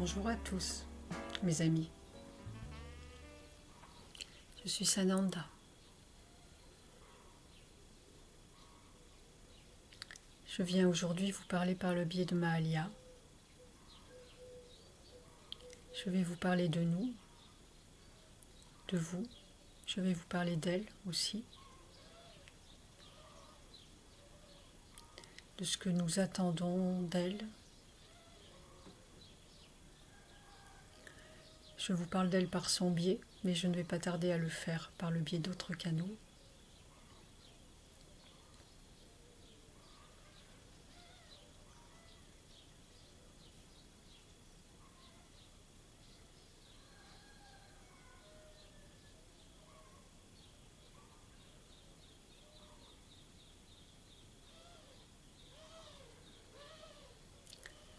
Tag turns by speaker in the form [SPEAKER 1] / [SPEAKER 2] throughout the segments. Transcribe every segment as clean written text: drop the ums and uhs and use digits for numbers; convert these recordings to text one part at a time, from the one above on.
[SPEAKER 1] Bonjour à tous, mes amis. Je suis Sananda. Je viens aujourd'hui vous parler par le biais de Mahalia. Je vais vous parler de nous, de vous. Je vais vous parler d'elle aussi, de ce que nous attendons d'elle. Je vous parle d'elle par son biais, mais je ne vais pas tarder à le faire par le biais d'autres canaux.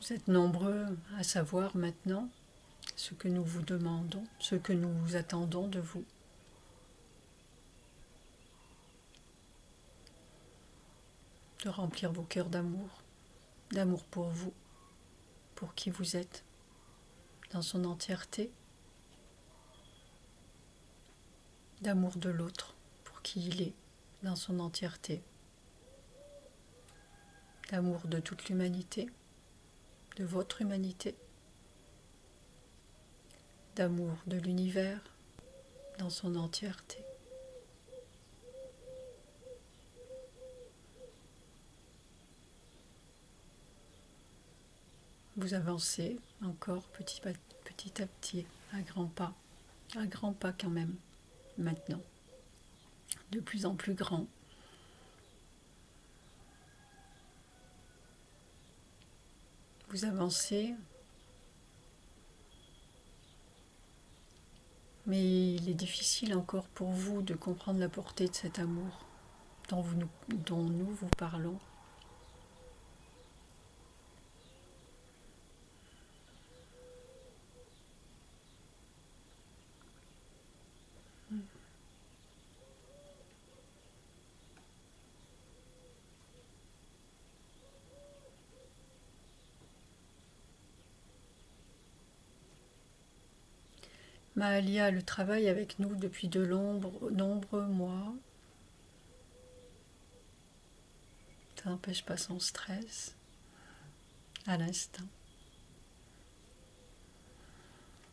[SPEAKER 1] Vous êtes nombreux à savoir maintenant ce que nous vous demandons, ce que nous attendons de vous. De remplir vos cœurs d'amour pour vous, pour qui vous êtes, dans son entièreté, d'amour de l'autre, pour qui il est, dans son entièreté, d'amour de toute l'humanité, de votre humanité, d'amour de l'univers, dans son entièreté. Vous avancez encore petit à petit, à grands pas quand même, maintenant, de plus en plus grand. Vous avancez, mais il est difficile encore pour vous de comprendre la portée de cet amour dont nous vous parlons. Mahalia le travaille avec nous depuis de nombreux mois. Ça n'empêche pas son stress à l'instant.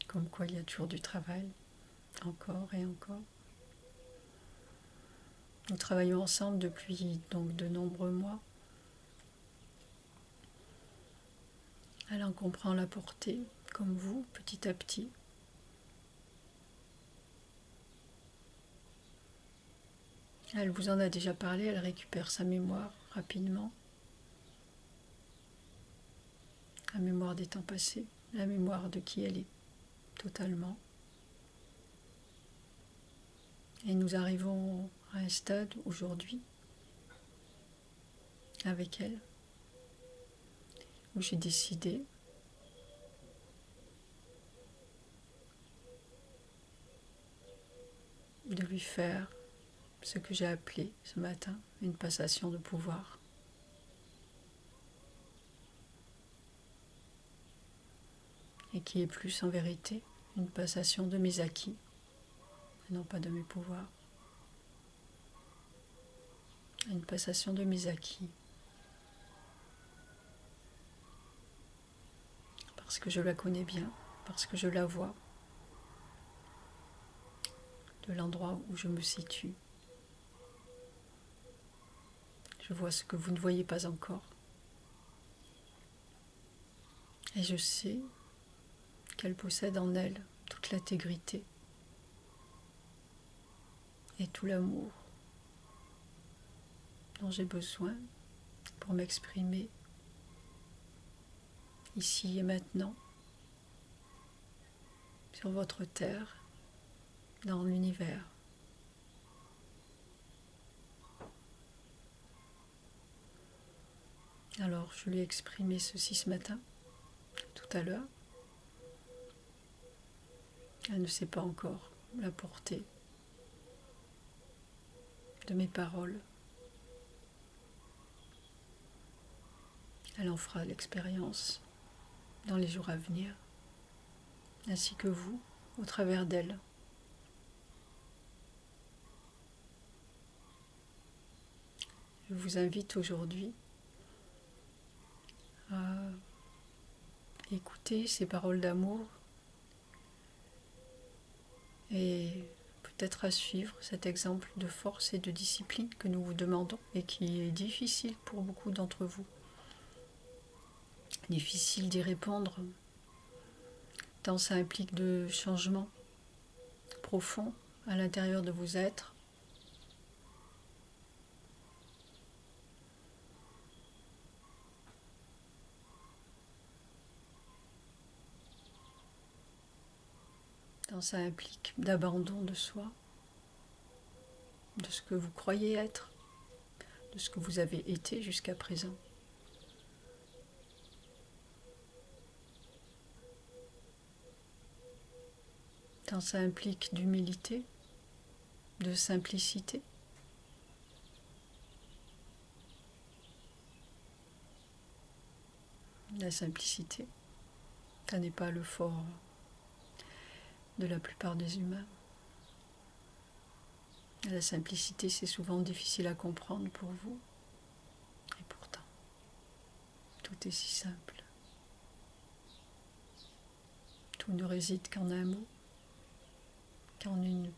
[SPEAKER 1] Comme quoi il y a toujours du travail, encore et encore. Nous travaillons ensemble depuis donc de nombreux mois. Elle en comprend la portée, comme vous, petit à petit. Elle vous en a déjà parlé, elle récupère sa mémoire rapidement. La mémoire des temps passés, la mémoire de qui elle est, totalement. Et nous arrivons à un stade aujourd'hui, avec elle, où j'ai décidé de lui faire ce que j'ai appelé ce matin une passation de pouvoir. Et qui est plus en vérité une passation de mes acquis, et non pas de mes pouvoirs. Une passation de mes acquis. Parce que je la connais bien, parce que je la vois, de l'endroit où je me situe. Je vois ce que vous ne voyez pas encore. Et je sais qu'elle possède en elle toute l'intégrité et tout l'amour dont j'ai besoin pour m'exprimer ici et maintenant, sur votre terre, dans l'univers. Alors, je lui ai exprimé ceci ce matin, tout à l'heure. Elle ne sait pas encore la portée de mes paroles. Elle en fera l'expérience dans les jours à venir. ainsi que vous, au travers d'elle. Je vous invite aujourd'hui à écouter ces paroles d'amour et peut-être à suivre cet exemple de force et de discipline que nous vous demandons et qui est difficile pour beaucoup d'entre vous. Difficile d'y répondre, tant ça implique de changements profonds à l'intérieur de vos êtres. Tant ça implique d'abandon de soi, de ce que vous croyez être, de ce que vous avez été jusqu'à présent. Tant ça implique d'humilité, de simplicité. La simplicité, ça n'est pas le fort de la plupart des humains. La simplicité, c'est souvent difficile à comprendre pour vous. Et pourtant, tout est si simple. Tout ne réside qu'en un mot, qu'en une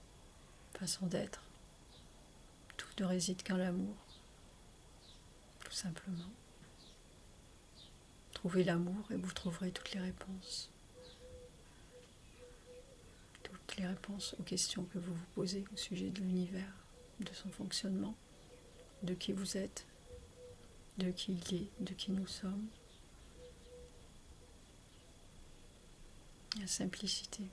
[SPEAKER 1] façon d'être. Tout ne réside qu'en l'amour, tout simplement. Trouvez l'amour et vous trouverez toutes les réponses. Toutes les réponses aux questions que vous vous posez au sujet de l'univers, de son fonctionnement, de qui vous êtes, de qui il est, de qui nous sommes. La simplicité.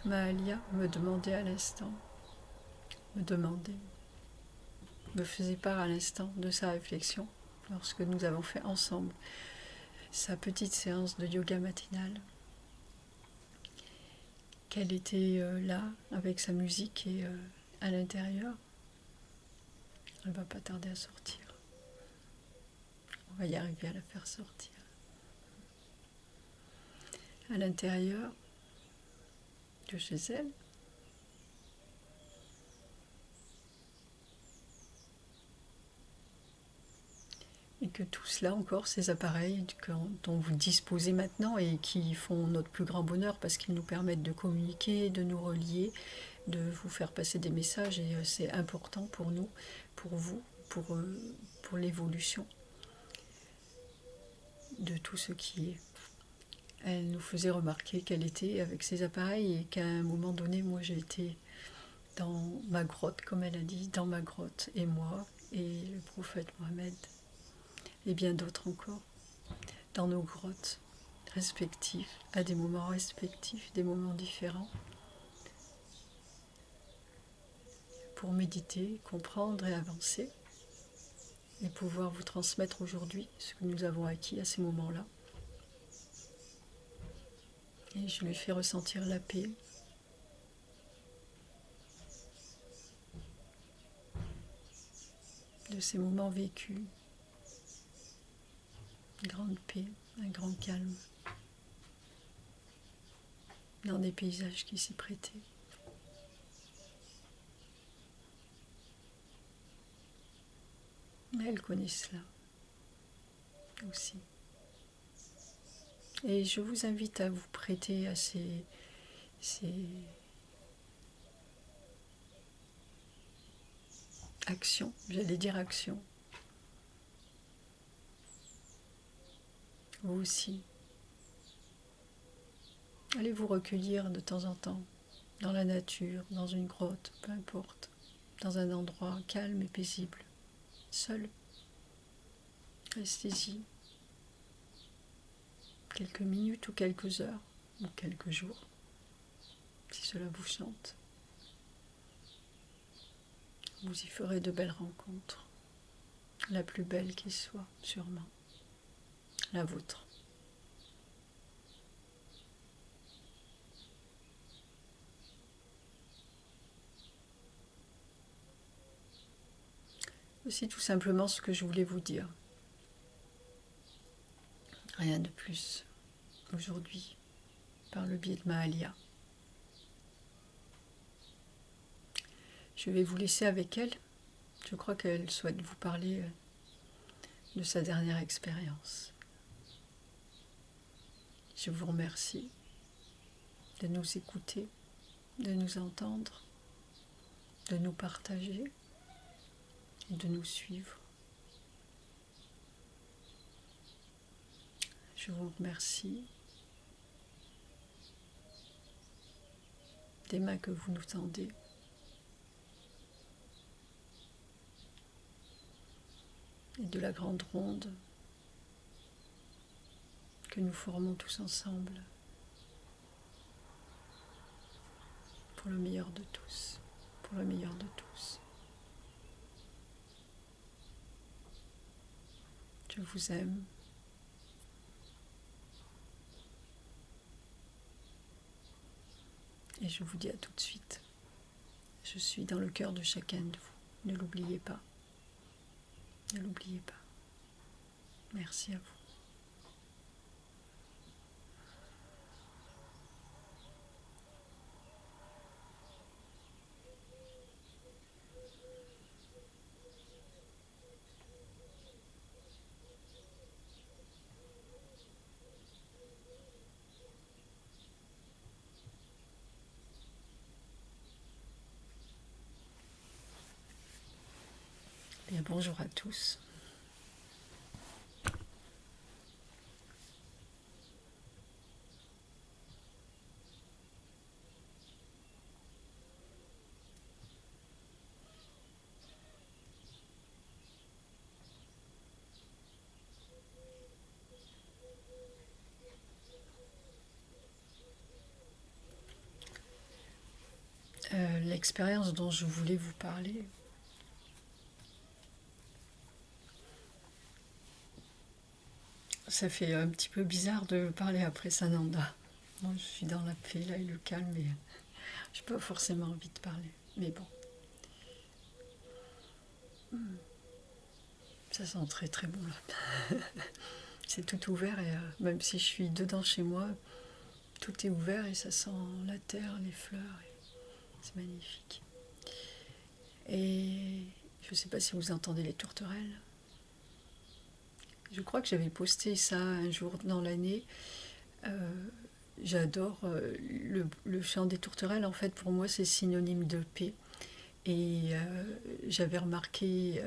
[SPEAKER 1] Mahalia me demandait à l'instant, me faisait part à l'instant de sa réflexion lorsque nous avons fait ensemble sa petite séance de yoga matinale. Qu'elle était là avec sa musique et à l'intérieur. Elle ne va pas tarder à sortir. On va y arriver à la faire sortir. À l'intérieur de chez elle, et que tout cela encore, ces appareils dont vous disposez maintenant et qui font notre plus grand bonheur parce qu'ils nous permettent de communiquer, de nous relier, de vous faire passer des messages, et c'est important pour nous, pour vous, pour l'évolution de tout ce qui est. Elle nous faisait remarquer qu'elle était avec ces appareils et qu'à un moment donné, moi j'ai été dans ma grotte, comme elle a dit, dans ma grotte, et moi, et le prophète Mohammed, et bien d'autres encore, dans nos grottes respectives, à des moments respectifs, des moments différents, pour méditer, comprendre et avancer, et pouvoir vous transmettre aujourd'hui ce que nous avons acquis à ces moments-là. Et je lui fais ressentir la paix, de ces moments vécus, une grande paix, un grand calme, dans des paysages qui s'y prêtaient. Mais elle connaît cela aussi. Et je vous invite à vous prêter à ces actions, j'allais dire actions. Vous aussi. Allez vous recueillir de temps en temps, dans la nature, dans une grotte, peu importe, dans un endroit calme et paisible, seul. Restez-y quelques minutes ou quelques heures, ou quelques jours, si cela vous chante. Vous y ferez de belles rencontres, la plus belle qui soit, sûrement, la vôtre. Voici tout simplement ce que je voulais vous dire. Rien de plus aujourd'hui, par le biais de Mahalia. Je vais vous laisser avec elle. Je crois qu'elle souhaite vous parler de sa dernière expérience. Je vous remercie de nous écouter, de nous entendre, de nous partager et de nous suivre. Je vous remercie des mains que vous nous tendez. Et de la grande ronde que nous formons tous ensemble pour le meilleur de tous, pour le meilleur de tous. Je vous aime. Et je vous dis à tout de suite. Je suis dans le cœur de chacun de vous. Ne l'oubliez pas. Ne l'oubliez pas. Merci à vous. Bien, bonjour à tous. L'expérience dont je voulais vous parler, ça fait un petit peu bizarre de parler après Sananda. Moi, je suis dans la paix là et le calme et je n'ai pas forcément envie de parler. Mais bon, ça sent très très bon là. C'est tout ouvert et même si je suis dedans chez moi, tout est ouvert et ça sent la terre, les fleurs. C'est magnifique. Et je ne sais pas si vous entendez les tourterelles. Je crois que j'avais posté ça un jour dans l'année. J'adore le chant des tourterelles. En fait, pour moi, c'est synonyme de paix. Et j'avais remarqué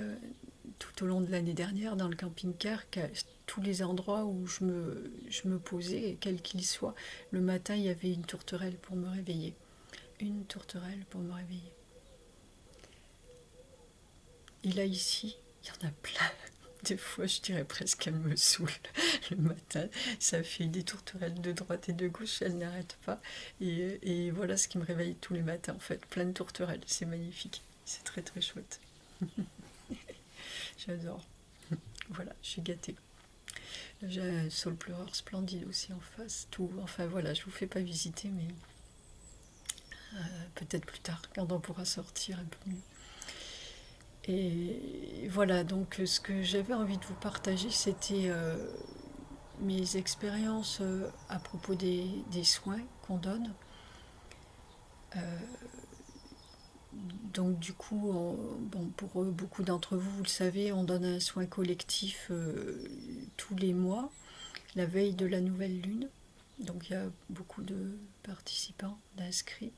[SPEAKER 1] tout au long de l'année dernière dans le camping-car qu'à tous les endroits où je me posais, quel qu'il soit, le matin, il y avait une tourterelle pour me réveiller. Une tourterelle pour me réveiller. Et là, ici, il y en a plein. Des fois, je dirais presque qu'elle me saoule le matin. Ça fait des tourterelles de droite et de gauche, elles n'arrêtent pas. Et voilà ce qui me réveille tous les matins, en fait. Plein de tourterelles, c'est magnifique. C'est très très chouette. J'adore. Voilà, je suis gâtée. J'ai un saule pleureur splendide aussi en face. Tout, enfin voilà, je vous fais pas visiter, mais peut-être plus tard, quand on pourra sortir un peu mieux. Et voilà, donc ce que j'avais envie de vous partager, c'était mes expériences à propos des soins qu'on donne. Donc du coup, bon, pour beaucoup d'entre vous, vous le savez, on donne un soin collectif tous les mois, la veille de la nouvelle lune. Donc il y a beaucoup de participants, d'inscrits.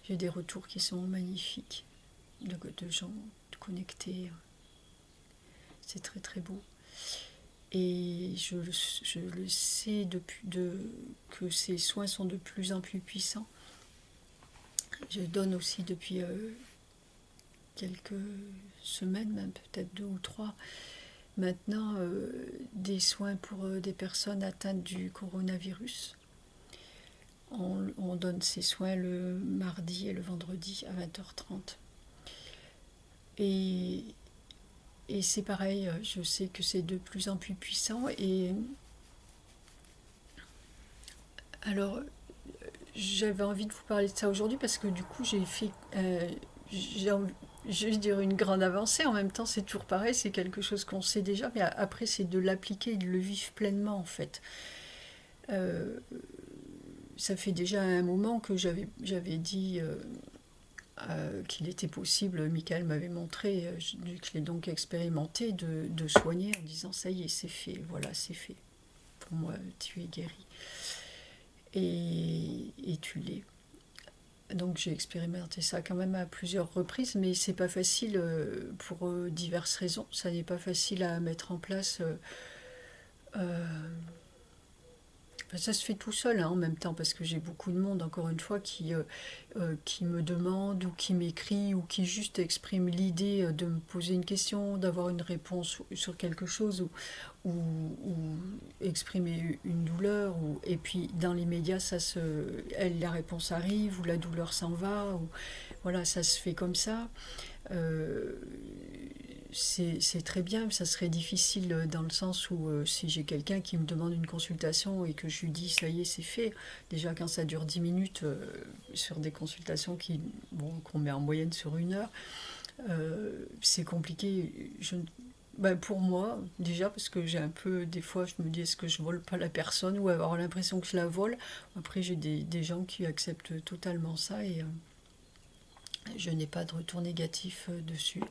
[SPEAKER 1] J'ai des retours qui sont magnifiques, de gens connectés. C'est très très beau. Et je le sais que ces soins sont de plus en plus puissants. Je donne aussi depuis quelques semaines, même peut-être 2 ou 3, maintenant des soins pour des personnes atteintes du coronavirus. On donne ces soins le mardi et le vendredi à 20h30. Et c'est pareil, je sais que c'est de plus en plus puissant. Et alors, j'avais envie de vous parler de ça aujourd'hui parce que du coup, j'ai fait... je veux dire, une grande avancée. En même temps, c'est toujours pareil, c'est quelque chose qu'on sait déjà, mais après, c'est de l'appliquer, de le vivre pleinement, en fait. Euh, Ça fait déjà un moment que j'avais dit qu'il était possible, Michael m'avait montré, que je l'ai donc expérimenté, de soigner en disant ça y est, c'est fait, voilà, c'est fait. Pour moi, tu es guéri. Et tu l'es. Donc j'ai expérimenté ça quand même à plusieurs reprises, mais c'est pas facile pour diverses raisons. Ça n'est pas facile à mettre en place. Euh, Ça se fait tout seul hein, en même temps parce que j'ai beaucoup de monde, encore une fois, qui me demande ou qui m'écrit ou qui juste exprime l'idée de me poser une question, d'avoir une réponse sur quelque chose ou exprimer une douleur. Et puis dans les médias, la réponse arrive ou la douleur s'en va. Voilà, ça se fait comme ça. Euh, c'est très bien, ça serait difficile dans le sens où si j'ai quelqu'un qui me demande une consultation et que je lui dis ça y est c'est fait, déjà quand ça dure 10 minutes sur des consultations qu'on met en moyenne sur 1 heure, c'est compliqué. Pour moi, déjà parce que j'ai un peu, des fois je me dis est-ce que je vole pas la personne ou avoir l'impression que je la vole. Après j'ai des gens qui acceptent totalement ça et je n'ai pas de retour négatif dessus.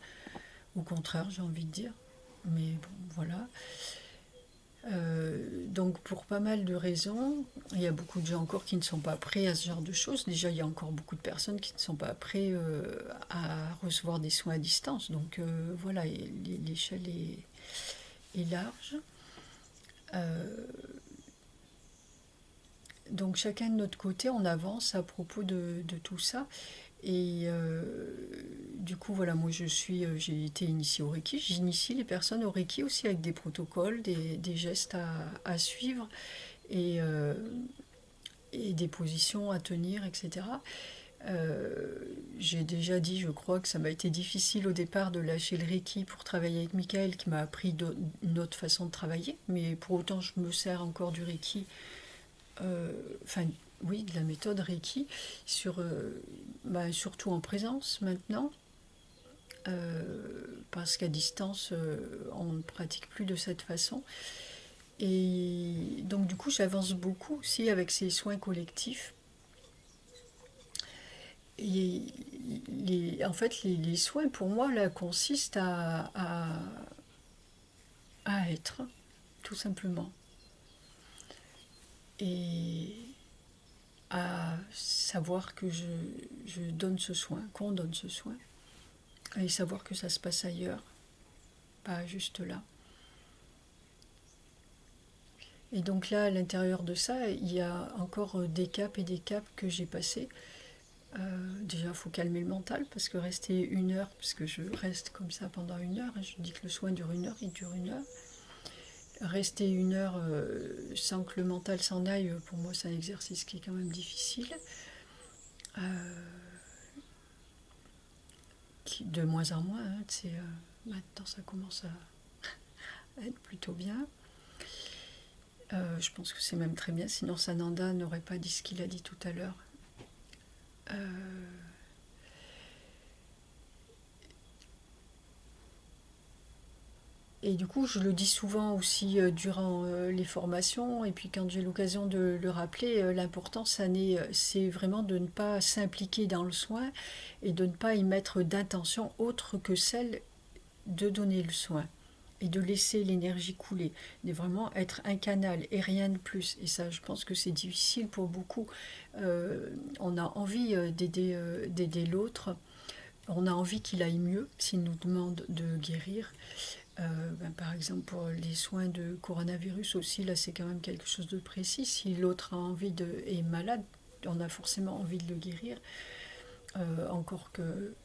[SPEAKER 1] Au contraire, j'ai envie de dire. Mais bon, voilà. Donc pour pas mal de raisons, il y a beaucoup de gens encore qui ne sont pas prêts à ce genre de choses. Déjà, il y a encore beaucoup de personnes qui ne sont pas prêts à recevoir des soins à distance. Donc voilà, l'échelle est large. Euh, donc chacun de notre côté, on avance à propos de tout ça. Et du coup, voilà, moi j'ai été initiée au Reiki. J'initie les personnes au Reiki aussi avec des protocoles, des gestes à suivre et, euh, et des positions à tenir, etc. J'ai déjà dit, je crois, que ça m'a été difficile au départ de lâcher le Reiki pour travailler avec Michael, qui m'a appris une autre façon de travailler. Mais pour autant, je me sers encore du Reiki, enfin, oui, de la méthode Reiki, surtout en présence maintenant. Parce qu'à distance, on ne pratique plus de cette façon. Et donc du coup, j'avance beaucoup aussi avec ces soins collectifs. Et en fait, les soins, pour moi, là, consistent à être, tout simplement. Et à savoir que je donne ce soin, qu'on donne ce soin. Et savoir que ça se passe ailleurs, pas juste là. Et donc là, à l'intérieur de ça, il y a encore des caps et des caps que j'ai passés. Déjà, il faut calmer le mental, parce que rester 1 heure, parce que je reste comme ça pendant 1 heure, je dis que le soin dure 1 heure, il dure 1 heure. Rester 1 heure sans que le mental s'en aille, pour moi, c'est un exercice qui est quand même difficile. De moins en moins, hein, maintenant ça commence à être plutôt bien. Je pense que c'est même très bien, sinon Sananda n'aurait pas dit ce qu'il a dit tout à l'heure. Et du coup, je le dis souvent aussi durant les formations, et puis quand j'ai l'occasion de le rappeler, l'important, c'est vraiment de ne pas s'impliquer dans le soin et de ne pas y mettre d'intention autre que celle de donner le soin et de laisser l'énergie couler, de vraiment être un canal et rien de plus. Et ça, je pense que c'est difficile pour beaucoup. On a envie d'aider l'autre, on a envie qu'il aille mieux s'il nous demande de guérir. Par exemple, pour les soins de coronavirus aussi, là c'est quand même quelque chose de précis. Si l'autre est malade, on a forcément envie de le guérir. Encore que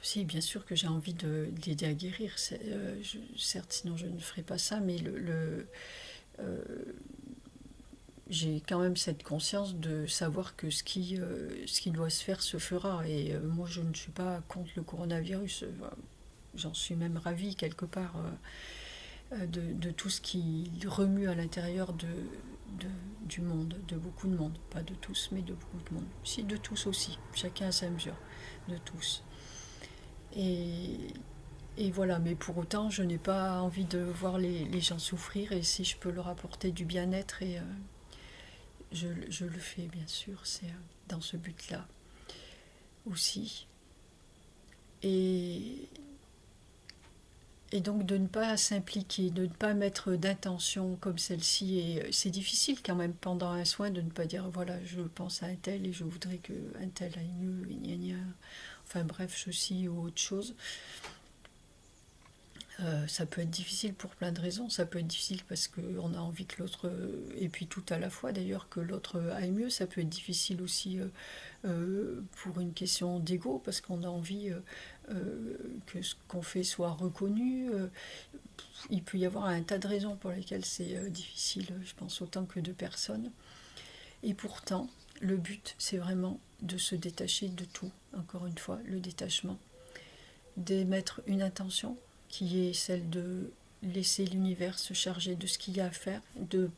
[SPEAKER 1] si, bien sûr que j'ai envie de l'aider à guérir. Certes, sinon je ne ferai pas ça, mais j'ai quand même cette conscience de savoir que ce qui doit se faire se fera. Et moi, je ne suis pas contre le coronavirus. J'en suis même ravie quelque part. de tout ce qui remue à l'intérieur du monde, de beaucoup de monde. Pas de tous, mais de beaucoup de monde. Si, de tous aussi. Chacun à sa mesure. De tous. Et, et voilà, mais pour autant, je n'ai pas envie de voir les gens souffrir. Et si je peux leur apporter du bien-être, je le fais, bien sûr. C'est dans ce but-là aussi. Et, et donc de ne pas s'impliquer, de ne pas mettre d'intention comme celle-ci. Et c'est difficile quand même pendant un soin de ne pas dire voilà, je pense à un tel et je voudrais qu'un tel aille mieux, et gna gna. Enfin bref, ceci ou autre chose. Ça peut être difficile pour plein de raisons. Ça peut être difficile parce qu'on a envie que l'autre, et puis tout à la fois d'ailleurs, que l'autre aille mieux. Ça peut être difficile aussi pour une question d'ego, parce qu'on a envie que ce qu'on fait soit reconnu. Il peut y avoir un tas de raisons pour lesquelles c'est difficile, je pense, autant que de personnes. Et pourtant, le but, c'est vraiment de se détacher de tout. Encore une fois, le détachement. D'émettre une intention qui est celle de laisser l'univers se charger de ce qu'il y a à faire, de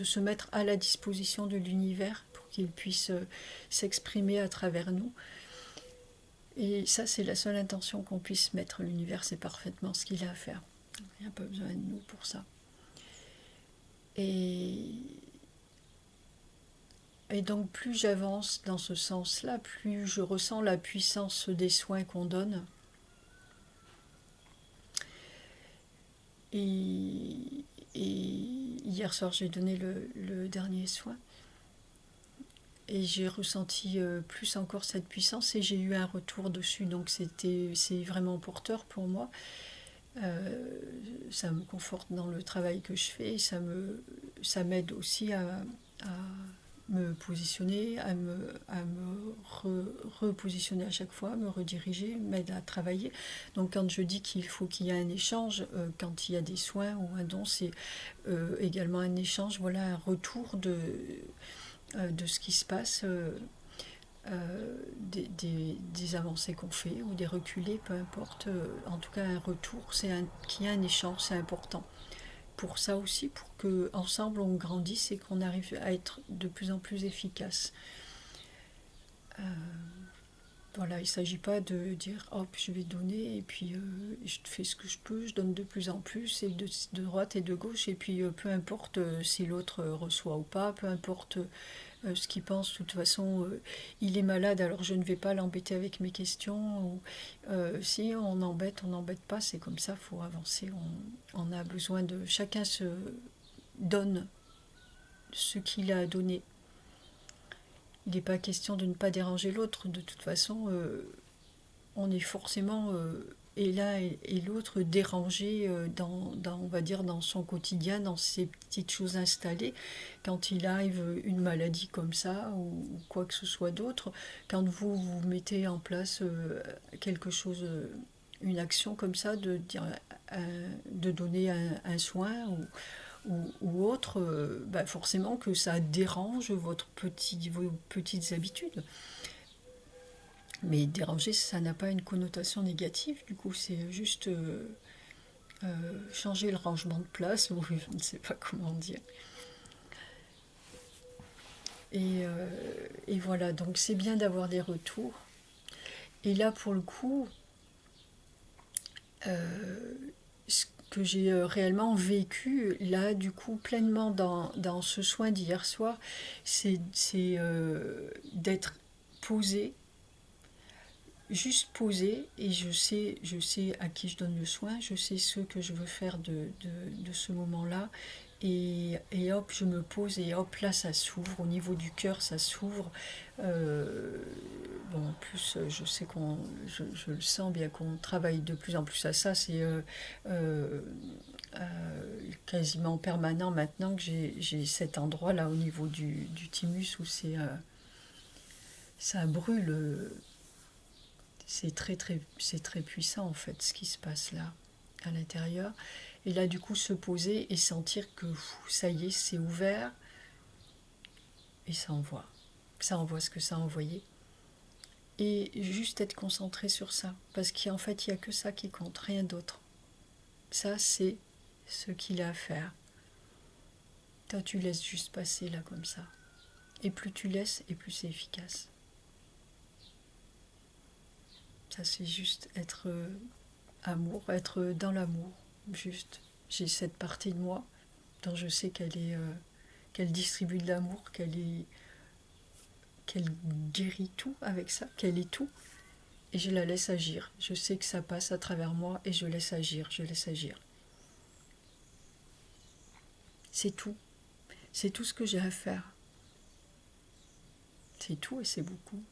[SPEAKER 1] se mettre à la disposition de l'univers pour qu'il puisse s'exprimer à travers nous. Et ça, c'est la seule intention qu'on puisse mettre. L'univers sait parfaitement ce qu'il a à faire. Il n'y a pas besoin de nous pour ça. Et donc, plus j'avance dans ce sens-là, plus je ressens la puissance des soins qu'on donne. Et hier soir, j'ai donné le dernier soin. Et j'ai ressenti plus encore cette puissance et j'ai eu un retour dessus. Donc c'est vraiment porteur pour moi. Ça me conforte dans le travail que je fais. Ça m'aide aussi à me positionner, à me repositionner à chaque fois, me rediriger, m'aide à travailler. Donc quand je dis qu'il faut qu'il y ait un échange, quand il y a des soins ou un don, c'est également un échange, voilà, un retour de ce qui se passe, des avancées qu'on fait ou des reculés, peu importe. En tout cas, un retour, qu'il y ait un échange, c'est important. Pour ça aussi, pour qu'ensemble on grandisse et qu'on arrive à être de plus en plus efficace. Voilà, il ne s'agit pas de dire hop, je vais donner et puis je fais ce que je peux, je donne de plus en plus, et de droite et de gauche, et puis peu importe si l'autre reçoit ou pas, peu importe ce qu'il pense, de toute façon il est malade, alors je ne vais pas l'embêter avec mes questions. Ou, si on n'embête pas, c'est comme ça, il faut avancer. On a besoin de. Chacun se donne ce qu'il a à donner. Il n'est pas question de ne pas déranger l'autre. De toute façon, on est forcément et l'un et l'autre dérangé on va dire, dans son quotidien, dans ces petites choses installées. Quand il arrive une maladie comme ça ou quoi que ce soit d'autre, quand vous mettez en place quelque chose, une action comme ça, de donner un soin ou autre, forcément que ça dérange vos petites habitudes. Mais déranger, ça n'a pas une connotation négative, du coup, c'est juste changer le rangement de place, ou je ne sais pas comment dire. Et voilà, donc c'est bien d'avoir des retours. Et là, pour le coup, ce que j'ai réellement vécu, là, du coup, pleinement dans ce soin d'hier soir, c'est d'être posée, juste posée, et je sais à qui je donne le soin, je sais ce que je veux faire de ce moment-là, et hop, je me pose, et hop, là, ça s'ouvre, au niveau du cœur, ça s'ouvre. Bon, en plus, je sais je le sens bien qu'on travaille de plus en plus à ça, c'est quasiment permanent maintenant que j'ai cet endroit-là au niveau du thymus où ça brûle. C'est très puissant en fait ce qui se passe là à l'intérieur. Et là du coup se poser et sentir que ça y est, c'est ouvert et ça envoie ce que ça a envoyé. Et juste être concentré sur ça, parce qu'en fait il n'y a que ça qui compte, rien d'autre. Ça c'est ce qu'il a à faire. Toi, tu laisses juste passer là comme ça. Et plus tu laisses, et plus c'est efficace. Ça, c'est juste être amour, être dans l'amour. Juste, j'ai cette partie de moi dont je sais qu'elle distribue de l'amour, qu'elle guérit tout avec ça, qu'elle est tout. Et je la laisse agir. Je sais que ça passe à travers moi et je laisse agir, je laisse agir. C'est tout. C'est tout ce que j'ai à faire. C'est tout et c'est beaucoup.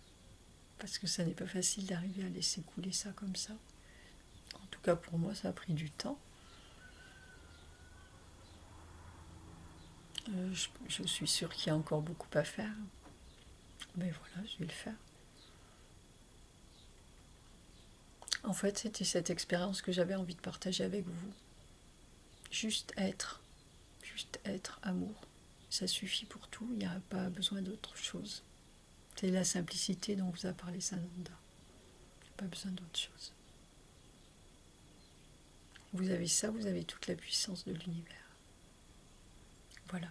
[SPEAKER 1] Parce que ça n'est pas facile d'arriver à laisser couler ça comme ça. En tout cas, pour moi, ça a pris du temps. Je suis sûre qu'il y a encore beaucoup à faire. Mais voilà, je vais le faire. En fait, c'était cette expérience que j'avais envie de partager avec vous. Juste être amour. Ça suffit pour tout, il n'y a pas besoin d'autre chose. C'est la simplicité dont vous a parlé Sananda. Il n'y a pas besoin d'autre chose. Vous avez ça, vous avez toute la puissance de l'univers. Voilà.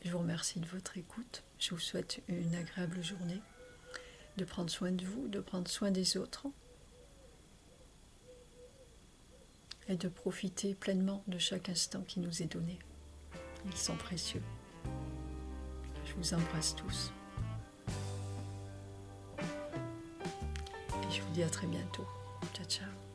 [SPEAKER 1] Je vous remercie de votre écoute. Je vous souhaite une agréable journée, de prendre soin de vous, de prendre soin des autres et de profiter pleinement de chaque instant qui nous est donné. Ils sont précieux. Je vous embrasse tous. Et je vous dis à très bientôt. Ciao, ciao.